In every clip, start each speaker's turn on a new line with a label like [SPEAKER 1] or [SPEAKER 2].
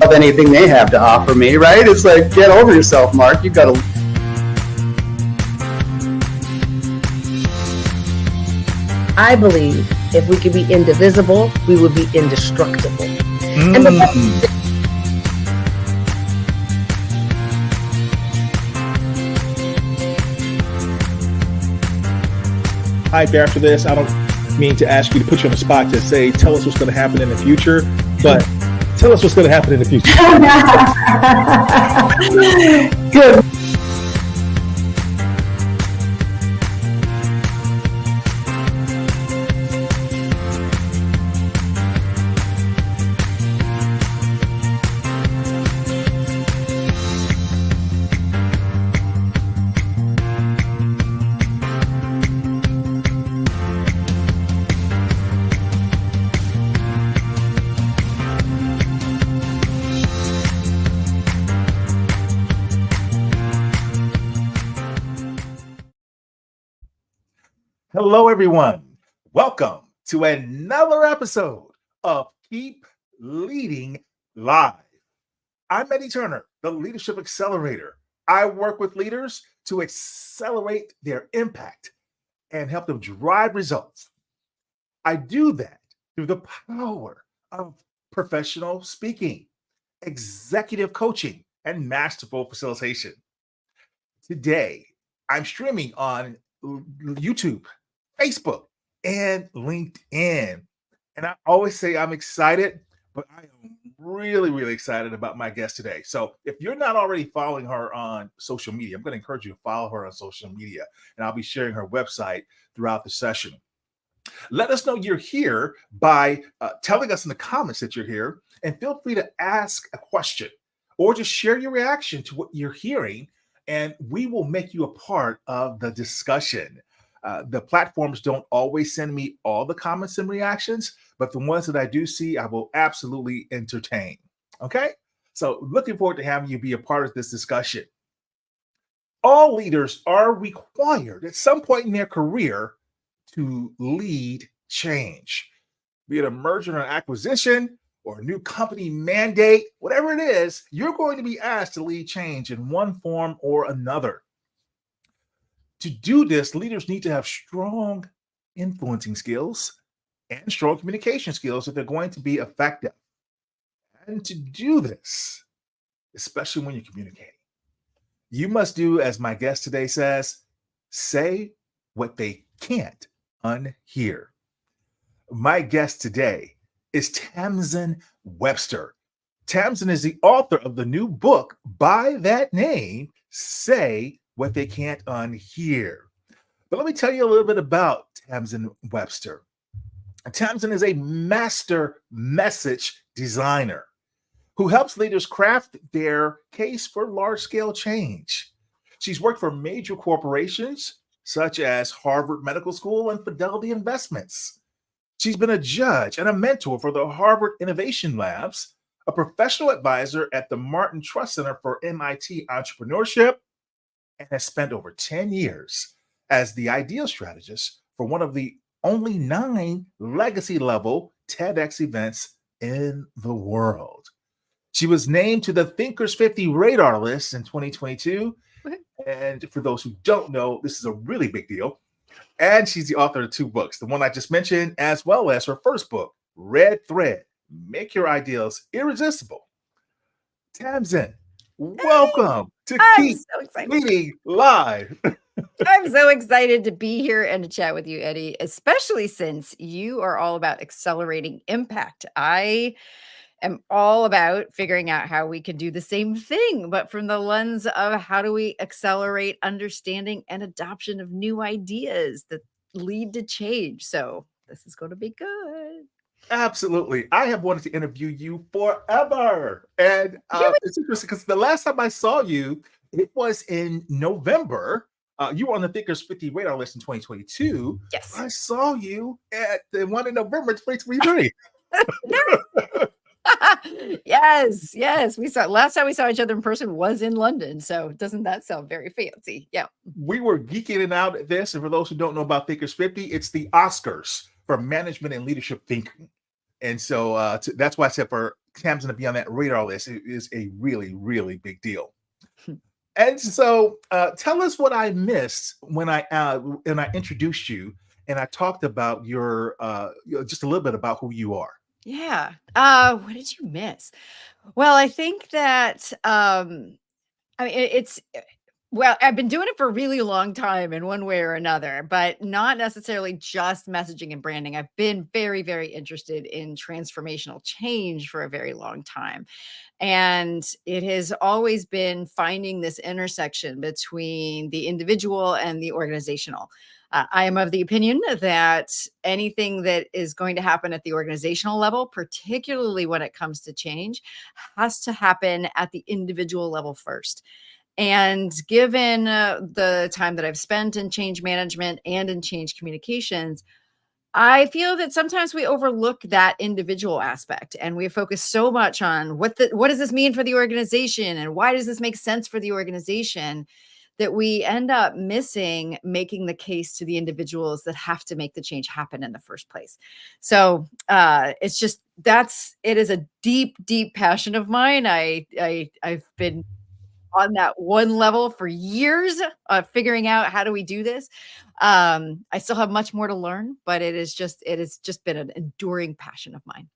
[SPEAKER 1] love anything they have to offer me, right? It's like, get over yourself, Mark. You got to.
[SPEAKER 2] I believe if we could be indivisible, we would be indestructible. And
[SPEAKER 3] Hype after this. I don't mean to ask you to put you on the spot to say, tell us what's going to happen in the future, but tell us what's going to happen in the future.
[SPEAKER 2] Good.
[SPEAKER 3] Hello, everyone. Welcome to another episode of Keep Leading Live. I'm Eddie Turner, the Leadership Accelerator. I work with leaders to accelerate their impact and help them drive results. I do that through the power of professional speaking, executive coaching, and masterful facilitation. Today, I'm streaming on YouTube, Facebook, and LinkedIn. And I always say I'm excited, but I am really excited about my guest today. So if you're not already following her on social media, I'm going to encourage you to follow her on social media, and I'll be sharing her website throughout the session. Let us know you're here by telling us in the comments that you're here, and feel free to ask a question or just share your reaction to what you're hearing, and we will make you a part of the discussion. The platforms don't always send me all the comments and reactions, but the ones that I do see, I will absolutely entertain. Okay? So looking forward to having you be a part of this discussion. All leaders are required at some point in their career to lead change, be it a merger and acquisition or a new company mandate, whatever it is, you're going to be asked to lead change in one form or another. To do this, leaders need to have strong influencing skills and strong communication skills if they're going to be effective. And to do this, especially when you're communicating, you must do, as my guest today says, say what they can't unhear. My guest today is Tamsen Webster. Tamsen is the author of the new book by that name, Say What They Can't Unhear. But let me tell you a little bit about Tamsen Webster. Tamsen is a master message designer who helps leaders craft their case for large-scale change. She's worked for major corporations such as Harvard Medical School and Fidelity Investments. She's been a judge and a mentor for the Harvard Innovation Labs, a professional advisor at the Martin Trust Center for MIT Entrepreneurship, and has spent over 10 years as the ideal strategist for one of the only 9 legacy-level TEDx events in the world. She was named to the Thinkers 50 radar list in 2022. And for those who don't know, this is a really big deal. And she's the author of 2 books, the one I just mentioned, as well as her first book, Red Thread, Make Your Ideals Irresistible. Tamsen, welcome to Keep Leading Live.
[SPEAKER 4] I'm so excited to be here and to chat with you, Eddie, especially since you are all about accelerating impact. I am all about figuring out how we can do the same thing, but from the lens of how do we accelerate understanding and adoption of new ideas that lead to change. So this is going to be good.
[SPEAKER 3] Absolutely. I have wanted to interview you forever. And it's interesting because the last time I saw you, it was in November. You were on the Thinkers 50 radar list in 2022.
[SPEAKER 4] Yes.
[SPEAKER 3] I saw you at the one in November 2023.
[SPEAKER 4] Yes. Last time we saw each other in person was in London. So doesn't that sound very fancy? Yeah.
[SPEAKER 3] We were geeking out at this. And for those who don't know about Thinkers 50, it's the Oscars for management and leadership thinking. And so that's why I said for Tamsen to be on that radar list is a really, really big deal. And so, tell us what I missed when I introduced you and I talked about your just a little bit about who you are.
[SPEAKER 4] Yeah. What did you miss? Well, I think that I mean it's well, I've been doing it for a really long time in one way or another, but not necessarily just messaging and branding. I've been very, very interested in transformational change for a very long time. And it has always been finding this intersection between the individual and the organizational. I am of the opinion that anything that is going to happen at the organizational level, particularly when it comes to change, has to happen at the individual level first. And given the time that I've spent in change management and in change communications, I feel that sometimes we overlook that individual aspect and we focus so much on what does this mean for the organization and why does this make sense for the organization, that we end up missing making the case to the individuals that have to make the change happen in the first place. So it's just it is a deep, deep passion of mine. I've been on that one level for years, figuring out how do we do this. I still have much more to learn, but it has just been an enduring passion of mine.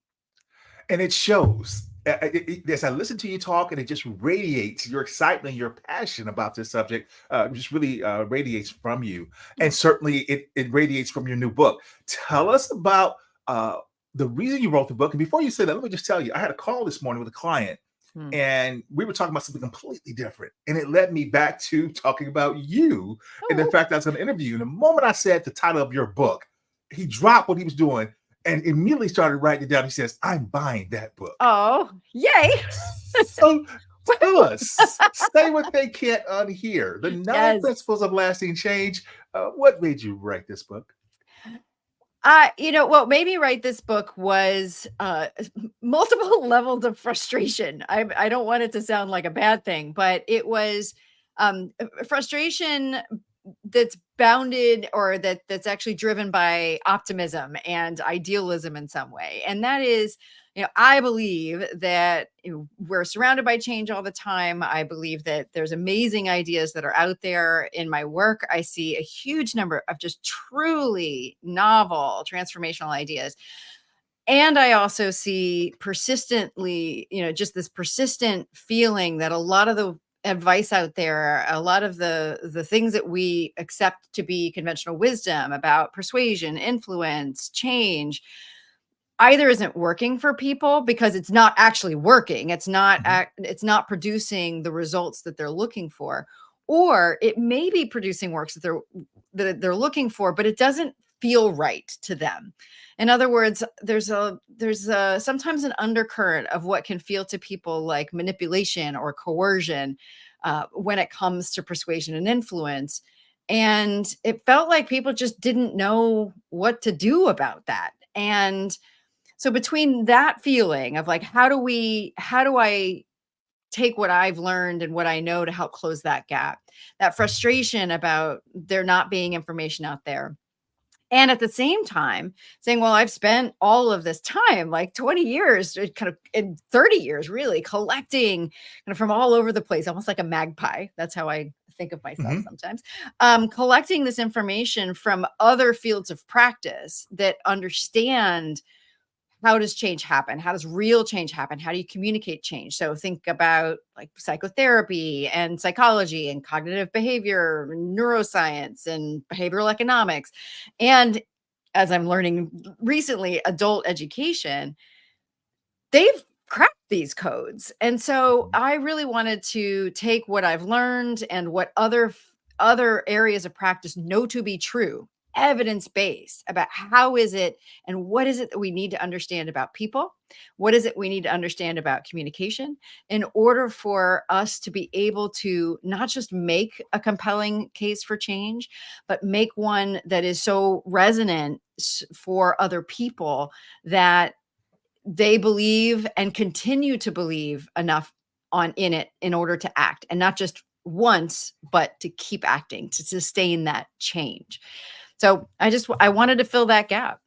[SPEAKER 3] And it shows. As I listen to you talk, and it just radiates your excitement, your passion about this subject. Just really radiates from you, and certainly it radiates from your new book. Tell us about the reason you wrote the book. And before you say that, let me just tell you, I had a call this morning with a client,
[SPEAKER 4] Hmm.
[SPEAKER 3] and we were talking about something completely different, and it led me back to talking about you and the
[SPEAKER 4] Oh,
[SPEAKER 3] fact that I was going to interview you. And the moment I said the title of your book, he dropped what he was doing and immediately started writing it down. He says, I'm buying that book.
[SPEAKER 4] oh, yay.
[SPEAKER 3] So tell us, say what they can't unhear. The 9
[SPEAKER 4] Yes.
[SPEAKER 3] principles of lasting change. What made you write this book?
[SPEAKER 4] What made me write this book was multiple levels of frustration. I don't want it to sound like a bad thing, but it was frustration that's bounded, or that's actually driven by optimism and idealism in some way. And that is, I believe that we're surrounded by change all the time. I believe that there's amazing ideas that are out there. In my work, I see a huge number of just truly novel transformational ideas. And I also see persistently, just this persistent feeling that a lot of the advice out there, a lot of the things that we accept to be conventional wisdom about persuasion, influence, change, either isn't working for people because it's not actually working.
[SPEAKER 3] Mhm.
[SPEAKER 4] It's not producing the results that they're looking for, or it may be producing works that they're looking for, but it doesn't feel right to them. In other words, there's sometimes an undercurrent of what can feel to people like manipulation or coercion when it comes to persuasion and influence. And it felt like people just didn't know what to do about that. And so between that feeling of like, how do I take what I've learned and what I know to help close that gap, that frustration about there not being information out there. And at the same time saying, well, I've spent all of this time, like 20 years, kind of in 30 years, really collecting kind of from all over the place, almost like a magpie. That's how I think of myself
[SPEAKER 3] Mhm.
[SPEAKER 4] sometimes. Collecting this information from other fields of practice that understand how does change happen? How does real change happen? How do you communicate change? So think about like psychotherapy and psychology and cognitive behavior, neuroscience and behavioral economics. And as I'm learning recently, adult education, they've cracked these codes. And so I really wanted to take what I've learned and what other areas of practice know to be true, evidence-based, about how is it and what is it that we need to understand about people? What is it we need to understand about communication in order for us to be able to not just make a compelling case for change, but make one that is so resonant for other people that they believe and continue to believe enough in it in order to act, and not just once, but to keep acting, to sustain that change. So I wanted to fill that gap.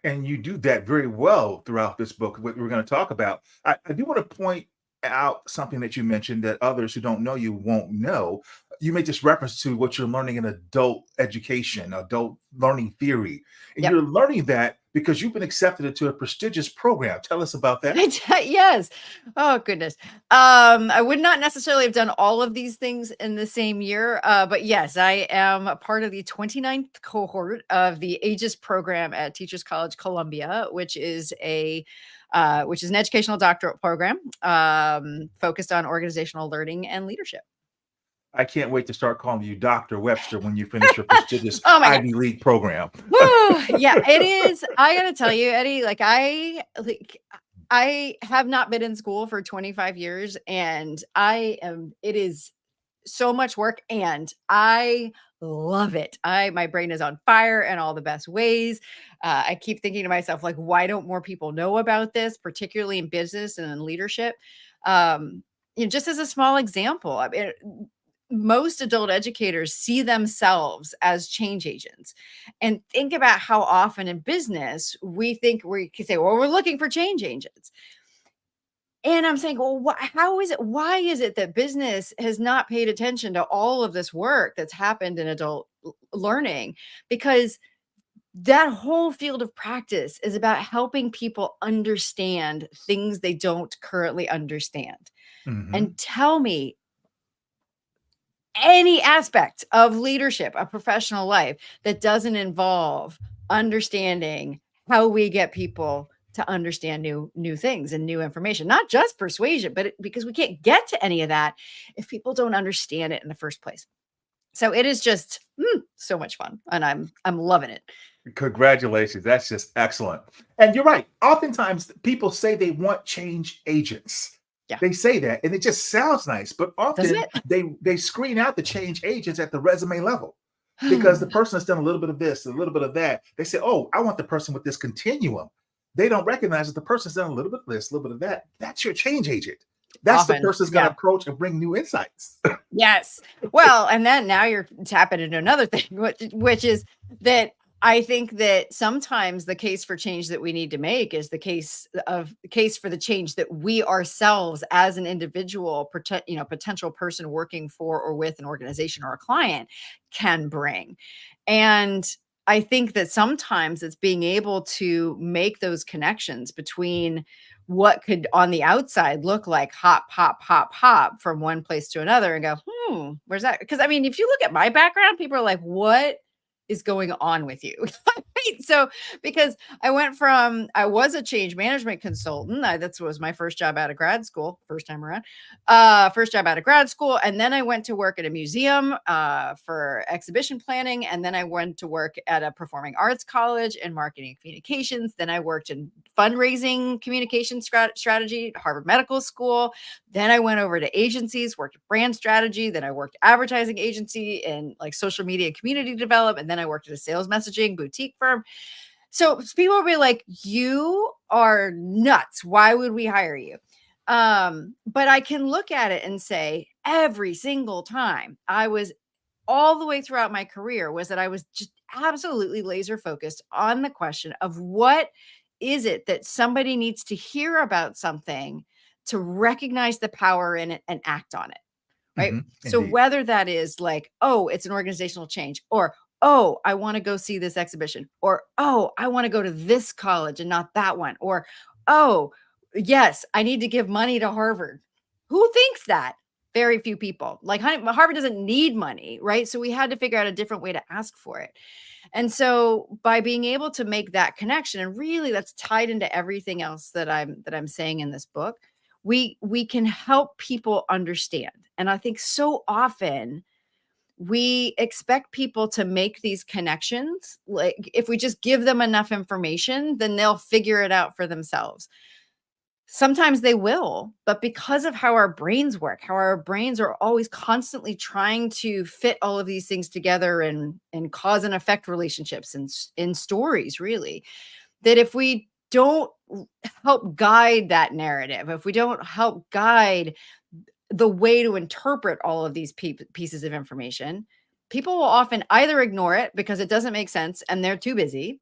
[SPEAKER 3] And you do that very well throughout this book, what we're going to talk about. I do want to point out something that you mentioned that others who don't know you won't know. You made this reference to what you're learning in adult education, adult learning theory. And
[SPEAKER 4] Yep.
[SPEAKER 3] you're learning that because you've been accepted into a prestigious program. Tell us about that.
[SPEAKER 4] Yes. Oh goodness. I would not necessarily have done all of these things in the same year, but yes, I am a part of the 29th cohort of the Aegis program at Teachers College Columbia, which is an educational doctorate program focused on organizational learning and leadership.
[SPEAKER 3] I can't wait to start calling you Dr. Webster when you finish your prestigious
[SPEAKER 4] Oh my God.
[SPEAKER 3] Ivy League program.
[SPEAKER 4] Woo, yeah, it is. I gotta tell you, Eddie, I have not been in school for 25 years, and it is so much work, and I love it. My brain is on fire in all the best ways. I keep thinking to myself, like, why don't more people know about this, particularly in business and in leadership? Just as a small example, I mean, most adult educators see themselves as change agents, and think about how often in business we can say, well, we're looking for change agents. And I'm saying, well, how is it? Why is it that business has not paid attention to all of this work that's happened in adult learning? Because that whole field of practice is about helping people understand things they don't currently understand.
[SPEAKER 3] Mhm.
[SPEAKER 4] And tell me any aspect of leadership, a professional life that doesn't involve understanding how we get people to understand new things and new information, not just persuasion, but because we can't get to any of that if people don't understand it in the first place. So it is just so much fun, and I'm loving it.
[SPEAKER 3] Congratulations. That's just excellent. And you're right. Oftentimes people say they want change agents.
[SPEAKER 4] Yeah.
[SPEAKER 3] They say that and it just sounds nice, but
[SPEAKER 4] Doesn't
[SPEAKER 3] often
[SPEAKER 4] it?
[SPEAKER 3] they screen out the change agents at the resume level because the person has done a little bit of this, a little bit of that. They say, "Oh, I want the person with this continuum." They don't recognize that the person's done a little bit of this, a little bit of that. That's your change agent. That's the
[SPEAKER 4] Often,
[SPEAKER 3] person's going
[SPEAKER 4] yeah.
[SPEAKER 3] to approach and bring new insights.
[SPEAKER 4] Yes. Well, and then now you're tapping into another thing, which is that I think that sometimes the case for change that we need to make is the case for the change that we ourselves as an individual, potential person working for or with an organization or a client can bring. And I think that sometimes it's being able to make those connections between what could on the outside look like hop, hop, hop, hop from one place to another and go, where's that? Because I mean, if you look at my background, people are like, what is going on with you? Right? So, because I was a change management consultant. That was my first job out of grad school, first time around, first job out of grad school. And then I went to work at a museum for exhibition planning. And then I went to work at a performing arts college in marketing and communications. Then I worked in fundraising communication strategy at Harvard Medical School. Then I went over to agencies, worked at brand strategy. Then I worked advertising agency and like social media and community development. And then I worked at a sales messaging boutique firm. So people will be like, you are nuts. Why would we hire you? But I can look at it and say every single time I was all the way throughout my career was that I was just absolutely laser focused on the question of what is it that somebody needs to hear about something to recognize the power in it and act on it. Right. So
[SPEAKER 3] Indeed.
[SPEAKER 4] whether that is like, oh, it's an organizational change, or, oh, I want to go see this exhibition, or, oh, I want to go to this college and not that one, or, oh, yes, I need to give money to Harvard. Who thinks that? Very few people. Like Harvard doesn't need money, right? So we had to figure out a different way to ask for it. And so by being able to make that connection, and really that's tied into everything else that I'm saying in this book, we can help people understand. And I think so often we expect people to make these connections. Like if we just give them enough information, then they'll figure it out for themselves. Sometimes they will, but because of how our brains work, how our brains are always constantly trying to fit all of these things together and cause and effect relationships and in stories, really, that if we don't help guide that narrative, if we don't help guide the way to interpret all of these pieces of information, people will often either ignore it because it doesn't make sense and they're too busy,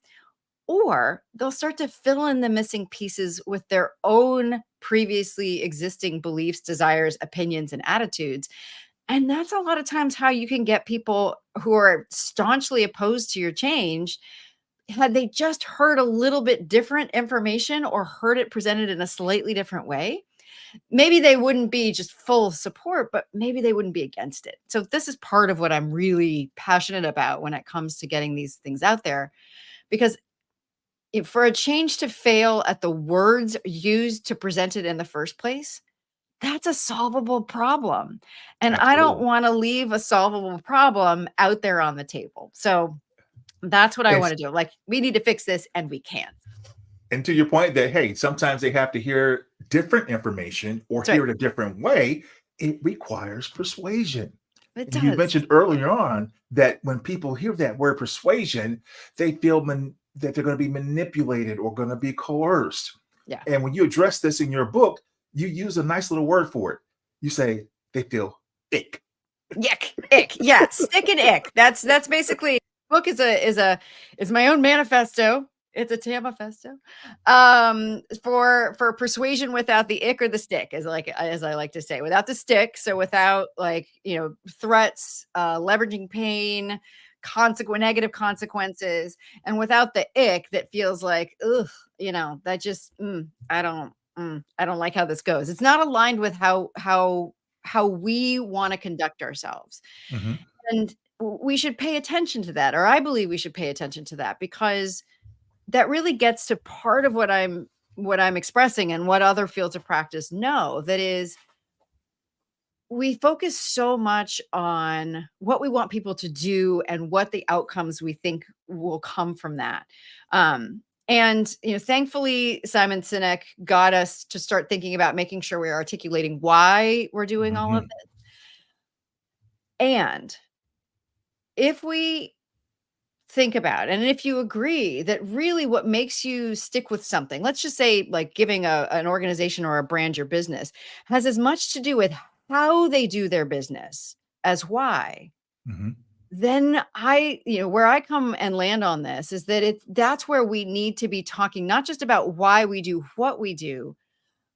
[SPEAKER 4] or they'll start to fill in the missing pieces with their own previously existing beliefs, desires, opinions, and attitudes. And that's a lot of times how you can get people who are staunchly opposed to your change. Had they just heard a little bit different information or heard it presented in a slightly different way, maybe they wouldn't be just full support, but maybe they wouldn't be against it. So this is part of what I'm really passionate about when it comes to getting these things out there, because for a change to fail at the words used to present it in the first place, that's a solvable problem. And I don't
[SPEAKER 3] Absolutely.
[SPEAKER 4] want to leave a solvable problem out there on the table. So that's what I want to do. Like, we need to fix this, and we can.
[SPEAKER 3] And to your point that, hey, sometimes they have to hear different information or
[SPEAKER 4] That's
[SPEAKER 3] hear
[SPEAKER 4] right.
[SPEAKER 3] it a different way. It requires persuasion.
[SPEAKER 4] It
[SPEAKER 3] And you
[SPEAKER 4] does.
[SPEAKER 3] mentioned earlier on that when people hear that word persuasion, they feel that they're going to be manipulated or going to be coerced.
[SPEAKER 4] Yeah.
[SPEAKER 3] And when you address this in your book, you use a nice little word for it. You say they feel ick.
[SPEAKER 4] Yuck, ick. Yeah, stick and ick. That's basically, book is my own manifesto. It's a Tamafesto. For persuasion without the ick or the stick, as I like to say, without the stick. So without, like, threats, leveraging pain, negative consequences, and without the ick that feels like, ugh, that just I don't like how this goes. It's not aligned with how we want to conduct ourselves.
[SPEAKER 3] Mhm.
[SPEAKER 4] And we should pay attention to that, or I believe we should pay attention to that, because that really gets to part of what I'm expressing and what other fields of practice know. That is, we focus so much on what we want people to do and what the outcomes we think will come from that. And thankfully, Simon Sinek got us to start thinking about making sure we're articulating why we're doing all of
[SPEAKER 3] Mhm.
[SPEAKER 4] this. And if we think about, and if you agree that really what makes you stick with something, let's just say like giving an organization or a brand your business, has as much to do with how they do their business as why,
[SPEAKER 3] Mhm.
[SPEAKER 4] then where I come and land on this is that that's where we need to be talking, not just about why we do what we do,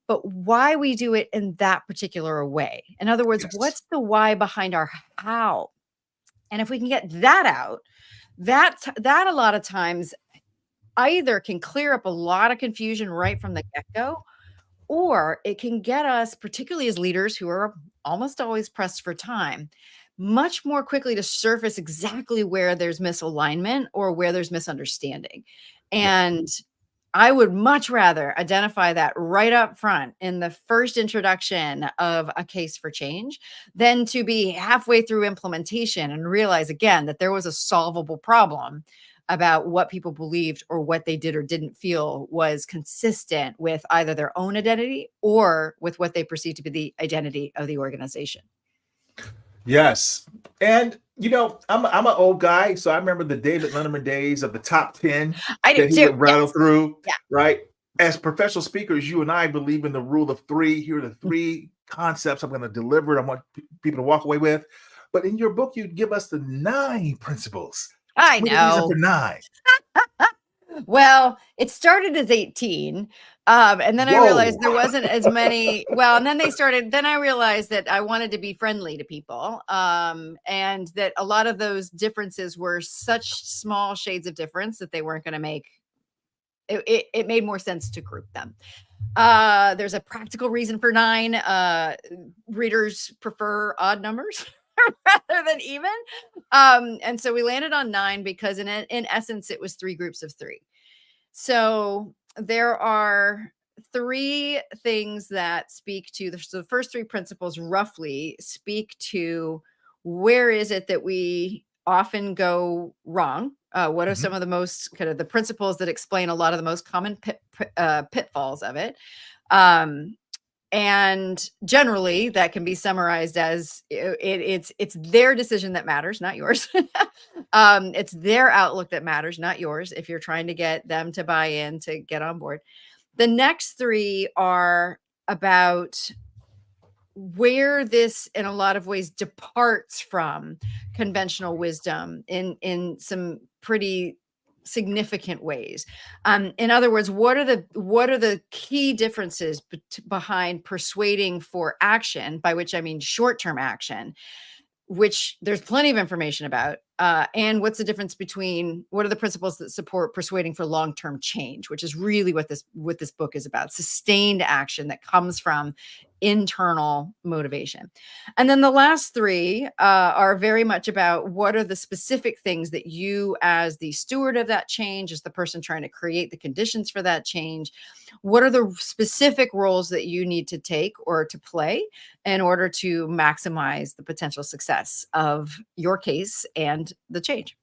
[SPEAKER 4] but why we do it in that particular way. In other words,
[SPEAKER 3] Yes.
[SPEAKER 4] what's the why behind our how? And if we can get that out, that a lot of times either can clear up a lot of confusion right from the get-go, or it can get us, particularly as leaders who are almost always pressed for time, much more quickly to surface exactly where there's misalignment or where there's misunderstanding.
[SPEAKER 3] Yeah.
[SPEAKER 4] And I would much rather identify that right up front in the first introduction of a case for change than to be halfway through implementation and realize again that there was a solvable problem about what people believed or what they did or didn't feel was consistent with either their own identity or with what they perceived to be the identity of the organization.
[SPEAKER 3] Yes. And I'm an old guy, so I remember the David Letterman days of the top 10
[SPEAKER 4] I do
[SPEAKER 3] that he
[SPEAKER 4] too.
[SPEAKER 3] would rattle
[SPEAKER 4] Yes.
[SPEAKER 3] through,
[SPEAKER 4] Yeah.
[SPEAKER 3] right? As professional speakers, you and I believe in the rule of three. Here are the three concepts I'm going to deliver. I want people to walk away with. But in your book, you give us the 9 principles.
[SPEAKER 4] I
[SPEAKER 3] Tell me the reason
[SPEAKER 4] know.
[SPEAKER 3] for 9.
[SPEAKER 4] Well, it started as 18. And then I realized
[SPEAKER 3] Whoa.
[SPEAKER 4] there wasn't as many. Well, and then I realized that I wanted to be friendly to people. And that a lot of those differences were such small shades of difference that they weren't going to make it made more sense to group them. There's a practical reason for 9. Readers prefer odd numbers rather than even. And so we landed on 9 because in essence, it was 3 groups of 3. So there are 3 things that speak to the first 3 principles roughly speak to where is it that we often go wrong. What are
[SPEAKER 3] Mhm.
[SPEAKER 4] some of the most kind of the principles that explain a lot of the most common pitfalls of it? And generally that can be summarized as it's their decision that matters, not yours. It's their outlook that matters, not yours, if you're trying to get them to buy in, to get on board. The next 3 are about where this in a lot of ways departs from conventional wisdom in some pretty significant ways. In other words, what are the key differences behind persuading for action, by which I mean short-term action, which there's plenty of information about, and what's the difference between what are the principles that support persuading for long-term change, which is really what this book is about: sustained action that comes from internal motivation. And then the last three are very much about what are the specific things that you, as the steward of that change, as the person trying to create the conditions for that change, what are the specific roles that you need to take or to play in order to maximize the potential success of your case and the change.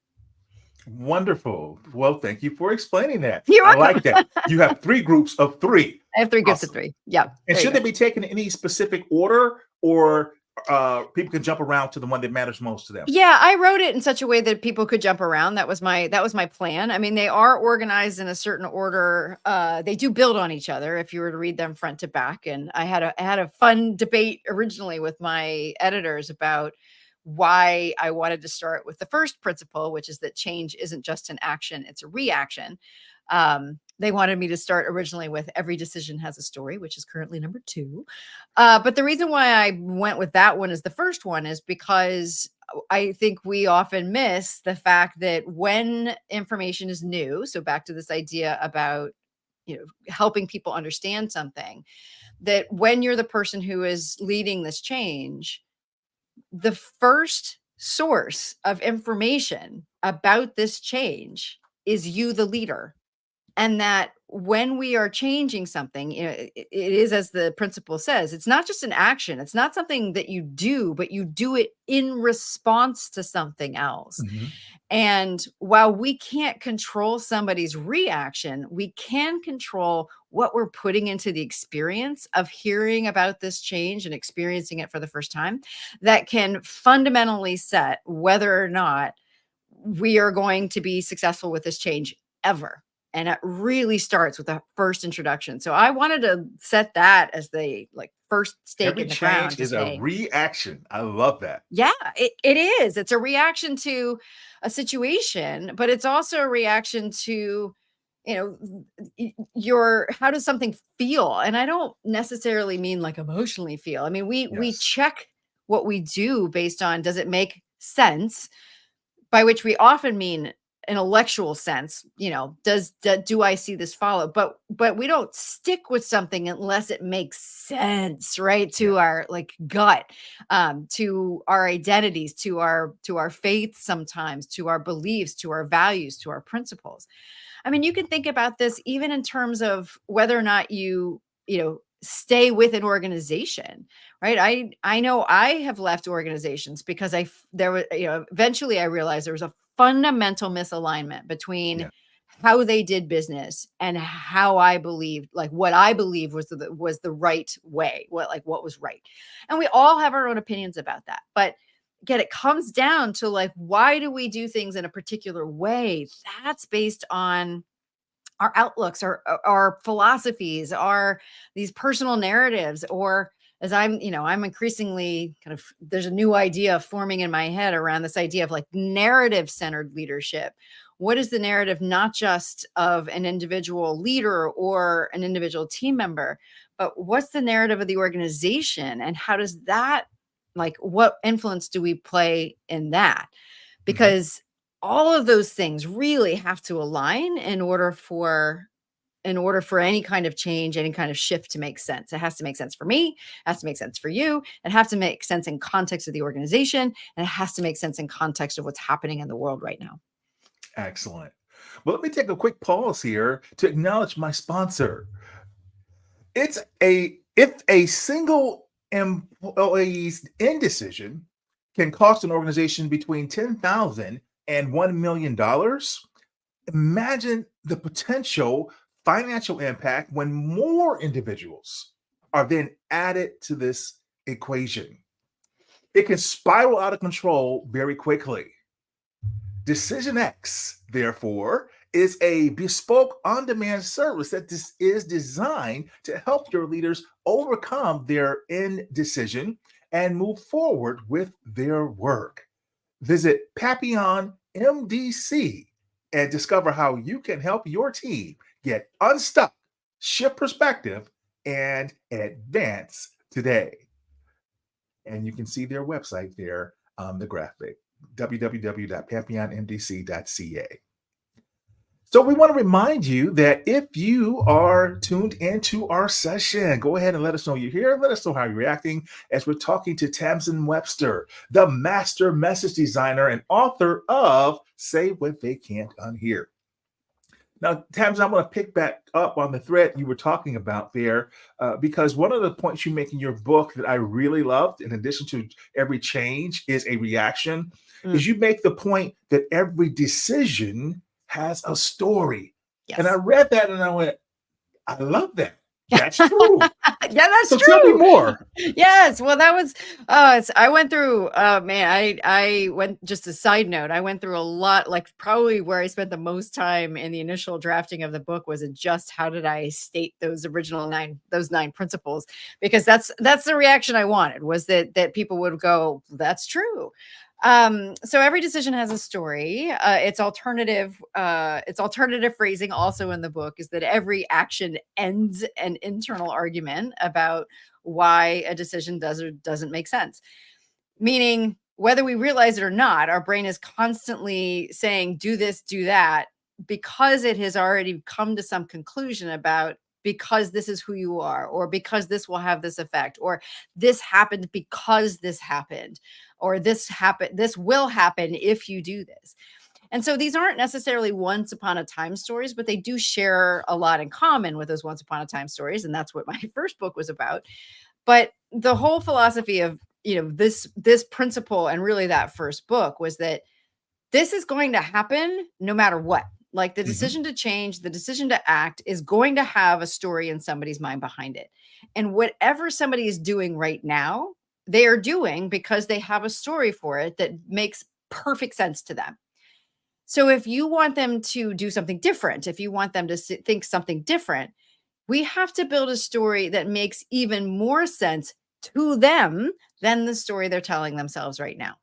[SPEAKER 3] Wonderful. Well, thank you for explaining that.
[SPEAKER 4] You're
[SPEAKER 3] I
[SPEAKER 4] welcome.
[SPEAKER 3] like that. You have 3 groups of 3.
[SPEAKER 4] I have 3 groups of
[SPEAKER 3] Awesome.
[SPEAKER 4] 3. Yeah.
[SPEAKER 3] And should they be taken in any specific order, or people can jump around to the one that matters most to them?
[SPEAKER 4] Yeah, I wrote it in such a way that people could jump around. That was my plan. I mean, they are organized in a certain order. They do build on each other if you were to read them front to back. And I had a fun debate originally with my editors about why I wanted to start with the first principle, which is that change isn't just an action, it's a reaction. They wanted me to start originally with every decision has a story, which is currently number 2. But the reason why I went with that one as the first one is because I think we often miss the fact that when information is new, so back to this idea about, helping people understand something, that when you're the person who is leading this change, the first source of information about this change is you, the leader. And that when we are changing something, it is, as the principle says, it's not just an action. It's not something that you do, but you do it in response to something else.
[SPEAKER 3] Mhm.
[SPEAKER 4] And while we can't control somebody's reaction, we can control what we're putting into the experience of hearing about this change and experiencing it for the first time. That can fundamentally set whether or not we are going to be successful with this change ever. And it really starts with the first introduction. So I wanted to set that as the first stake
[SPEAKER 3] Every
[SPEAKER 4] in the ground.
[SPEAKER 3] change is a reaction. I love that.
[SPEAKER 4] Yeah, it is. It's a reaction to a situation, but it's also a reaction to, how does something feel? And I don't necessarily mean like emotionally feel. I mean, we
[SPEAKER 3] Yes.
[SPEAKER 4] check what we do based on, does it make sense? By which we often mean intellectual sense, do I see this follow? But we don't stick with something unless it makes sense, right? To our gut, to our identities, to our faith, sometimes to our beliefs, to our values, to our principles. I mean, you can think about this even in terms of whether or not you stay with an organization, right? I know I have left organizations because eventually I realized there was a fundamental misalignment between how they did business and how I believed, what I believed was the right way, what was right. And we all have our own opinions about that. But again, it comes down to why do we do things in a particular way? That's based on our outlooks, our philosophies, these personal narratives, or as I'm increasingly there's a new idea forming in my head around this idea of narrative centered leadership. What is the narrative, not just of an individual leader or an individual team member, but what's the narrative of the organization? And how does that, what influence do we play in that? Because all of those things really have to align in order for any kind of change, any kind of shift to make sense. It has to make sense for me, it has to make sense for you, it has to make sense in context of the organization, and it has to make sense in context of what's happening in the world right now.
[SPEAKER 3] Excellent. Well, let me take a quick pause here to acknowledge my sponsor. If a single employee's indecision can cost an organization between $10,000 and $1 million, imagine the potential financial impact when more individuals are then added to this equation. It can spiral out of control very quickly. Decision X, therefore, is a bespoke on-demand service that is designed to help your leaders overcome their indecision and move forward with their work. Visit papillonmdc.com and discover how you can help your team get unstuck, shift perspective, and advance today. And you can see their website there on the graphic, www.pantheonmdc.ca. So we want to remind you that if you are tuned into our session, go ahead and let us know you're here. Let us know how you're reacting as we're talking to Tamsen Webster, the master message designer and author of Say What They Can't Unhear. Now, Tamsen, I'm going to pick back up on the thread you were talking about there, because one of the points you make in your book that I really loved, in addition to every change is a reaction, is you make the point that every decision has a story.
[SPEAKER 4] Yes.
[SPEAKER 3] And I read that and I went, I love that. That's true.
[SPEAKER 4] Yeah, that's
[SPEAKER 3] So
[SPEAKER 4] true.
[SPEAKER 3] tell me more.
[SPEAKER 4] Yes. Well, that was, I went through, man, I went, just a side note, I went through a lot, like probably where I spent the most time in the initial drafting of the book was in just how did I state those original those nine principles, because that's the reaction I wanted, was that people would go, that's true. So every decision has a story. It's alternative phrasing also in the book is that every action ends an internal argument about why a decision does or doesn't make sense. Meaning, whether we realize it or not, our brain is constantly saying, do this, do that, because it has already come to some conclusion about, because this is who you are, or because this will have this effect, or this happened because this happened, or this will happen if you do this. And so these aren't necessarily once upon a time stories, but they do share a lot in common with those once upon a time stories. And that's what my first book was about. But the whole philosophy of, this principle, and really that first book, was that this is going to happen no matter what. Like the decision to change, the decision to act is going to have a story in somebody's mind behind it. And whatever somebody is doing right now, they are doing because they have a story for it that makes perfect sense to them. So if you want them to do something different, if you want them to think something different, we have to build a story that makes even more sense to them than the story they're telling themselves right now.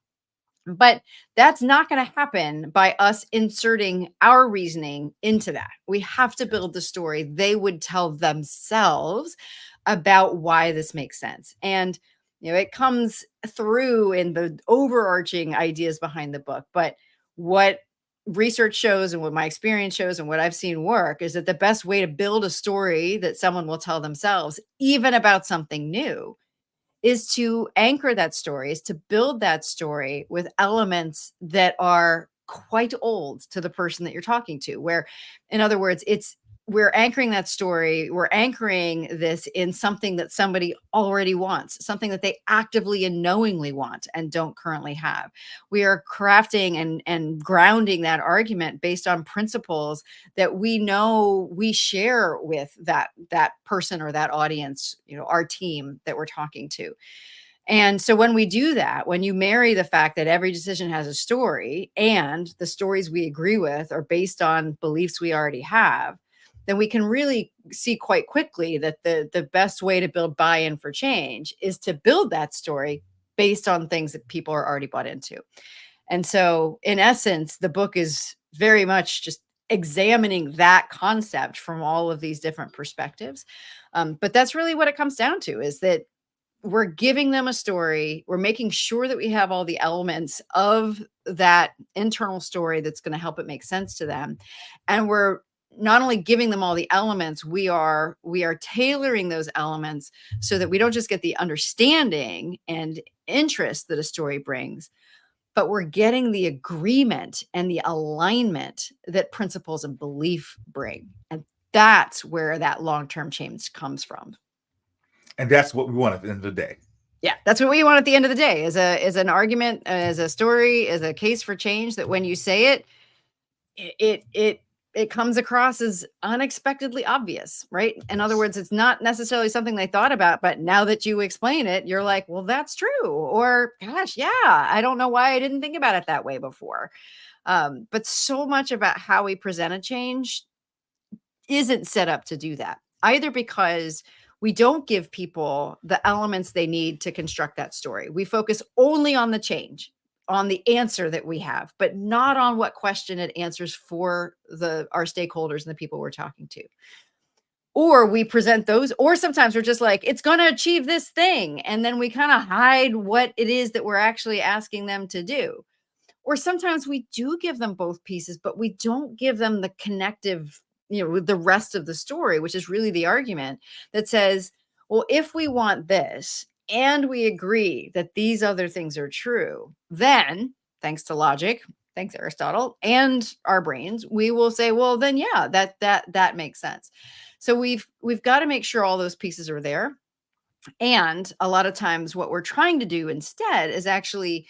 [SPEAKER 4] But that's not going to happen by us inserting our reasoning into that. We have to build the story they would tell themselves about why this makes sense. And, it comes through in the overarching ideas behind the book. But what research shows and what my experience shows and what I've seen work is that the best way to build a story that someone will tell themselves, even about something new, is to anchor that story, is to build that story with elements that are quite old to the person that you're talking to, where, in other words, we're anchoring that story, we're anchoring this in something that somebody already wants, something that they actively and knowingly want and don't currently have. We are crafting and grounding that argument based on principles that we know we share with that person or that audience, our team that we're talking to. And so when we do that, when you marry the fact that every decision has a story and the stories we agree with are based on beliefs we already have, then we can really see quite quickly that the best way to build buy-in for change is to build that story based on things that people are already bought into. And so in essence, the book is very much just examining that concept from all of these different perspectives. But that's really what it comes down to, is that we're giving them a story. We're making sure that we have all the elements of that internal story that's going to help it make sense to them. And we're not only giving them all the elements, we are tailoring those elements so that we don't just get the understanding and interest that a story brings, but we're getting the agreement and the alignment that principles and belief bring. And that's where that long-term change comes from.
[SPEAKER 3] And that's what we want at the end of the day.
[SPEAKER 4] Yeah, that's what we want at the end of the day, is an argument, as a story, as a case for change, that when you say it comes across as unexpectedly obvious, right? In other words, it's not necessarily something they thought about, but now that you explain it, you're like, well, that's true. Or, gosh, yeah, I don't know why I didn't think about it that way before. But so much about how we present a change isn't set up to do that, either because we don't give people the elements they need to construct that story. We focus only on the change. on the answer that we have, but not on what question it answers for our stakeholders and the people we're talking to. Or we present those, or sometimes we're just like, it's going to achieve this thing. And then we kind of hide what it is that we're actually asking them to do. Or sometimes we do give them both pieces, but we don't give them the connective, the rest of the story, which is really the argument that says, well, if we want this and we agree that these other things are true, then thanks to logic, thanks Aristotle, and our brains, we will say, well, then yeah, that makes sense. So we've got to make sure all those pieces are there. And a lot of times what we're trying to do instead is actually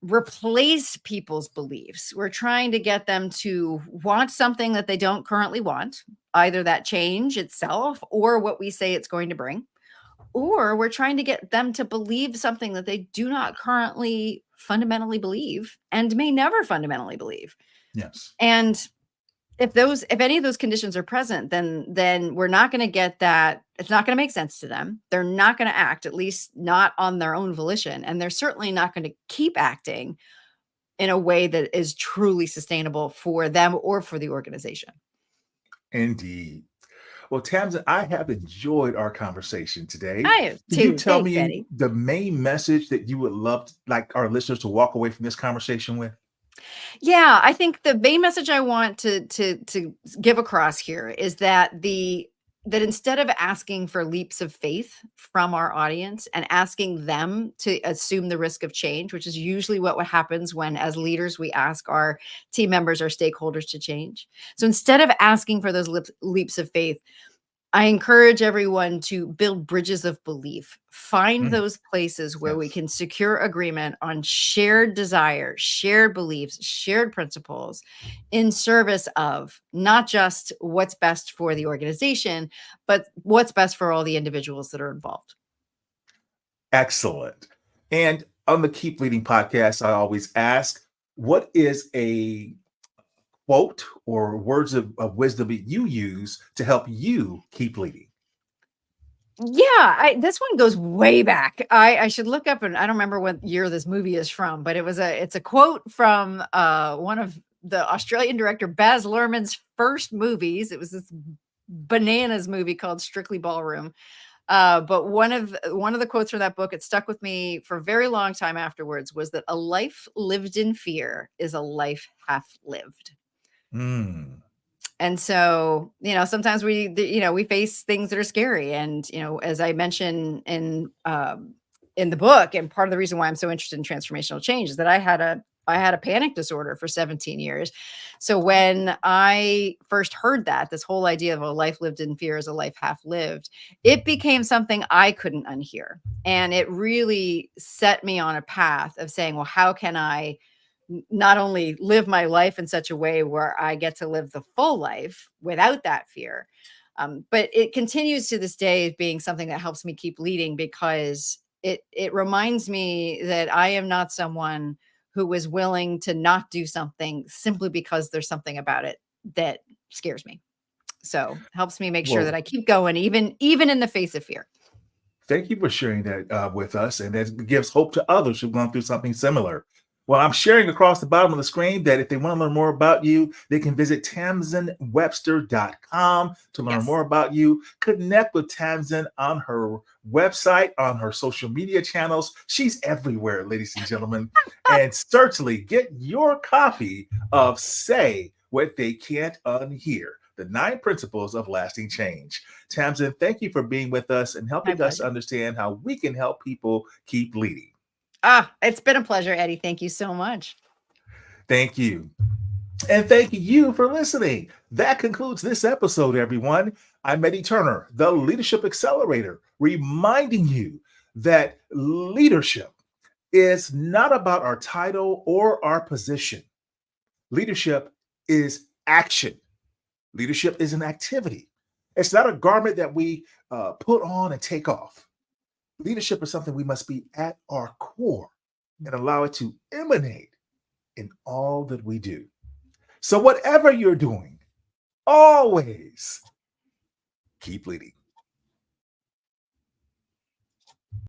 [SPEAKER 4] replace people's beliefs. We're trying to get them to want something that they don't currently want, either that change itself or what we say it's going to bring. Or we're trying to get them to believe something that they do not currently fundamentally believe and may never fundamentally believe.
[SPEAKER 3] Yes.
[SPEAKER 4] And if any of those conditions are present, then we're not going to get that. It's not going to make sense to them. They're not going to act, at least not on their own volition. And they're certainly not going to keep acting in a way that is truly sustainable for them or for the organization.
[SPEAKER 3] Indeed. Well, Tamsen, I have enjoyed our conversation today.
[SPEAKER 4] I have
[SPEAKER 3] Can you
[SPEAKER 4] too.
[SPEAKER 3] tell
[SPEAKER 4] Thanks,
[SPEAKER 3] me
[SPEAKER 4] Eddie.
[SPEAKER 3] the main message that you would love like our listeners to walk away from this conversation with?
[SPEAKER 4] Yeah, I think the main message I want to give across here is that instead of asking for leaps of faith from our audience and asking them to assume the risk of change, which is usually what happens when, as leaders, we ask our team members, our stakeholders to change. So instead of asking for those leaps of faith, I encourage everyone to build bridges of belief. Find those places where we can secure agreement on shared desires, shared beliefs, shared principles in service of not just what's best for the organization, but what's best for all the individuals that are involved.
[SPEAKER 3] Excellent. And on the Keep Leading podcast, I always ask, what is a quote or words of wisdom that you use to help you keep leading?
[SPEAKER 4] Yeah, this one goes way back. I should look up, and I don't remember what year this movie is from, but it's a quote from one of the Australian director Baz Luhrmann's first movies. It was this bananas movie called Strictly Ballroom. But one of the quotes from that book, it stuck with me for a very long time afterwards, was that a life lived in fear is a life half lived. And so, sometimes we face things that are scary. And, as I mentioned in the book, and part of the reason why I'm so interested in transformational change is that I had a panic disorder for 17 years. So when I first heard this whole idea of a life lived in fear is a life half lived, it became something I couldn't unhear. And it really set me on a path of saying, well, how can I not only live my life in such a way where I get to live the full life without that fear, but it continues to this day being something that helps me keep leading, because it reminds me that I am not someone who is willing to not do something simply because there's something about it that scares me. So helps me make sure that I keep going, even in the face of fear.
[SPEAKER 3] Thank you for sharing that with us, and that gives hope to others who've gone through something similar. Well, I'm sharing across the bottom of the screen that if they want to learn more about you, they can visit tamsenwebster.com to learn more about you. Connect with Tamsen on her website, on her social media channels. She's everywhere, ladies and gentlemen. And certainly get your copy of Say What They Can't Unhear: The 9 Principles of Lasting Change. Tamsen, thank you for being with us and helping us understand how we can help people keep leading.
[SPEAKER 4] It's been a pleasure, Eddie. Thank you so much.
[SPEAKER 3] Thank you. And thank you for listening. That concludes this episode, everyone. I'm Eddie Turner, the Leadership Accelerator, reminding you that leadership is not about our title or our position. Leadership is action. Leadership is an activity. It's not a garment that we put on and take off. Leadership is something we must be at our core and allow it to emanate in all that we do. So whatever you're doing, always keep leading.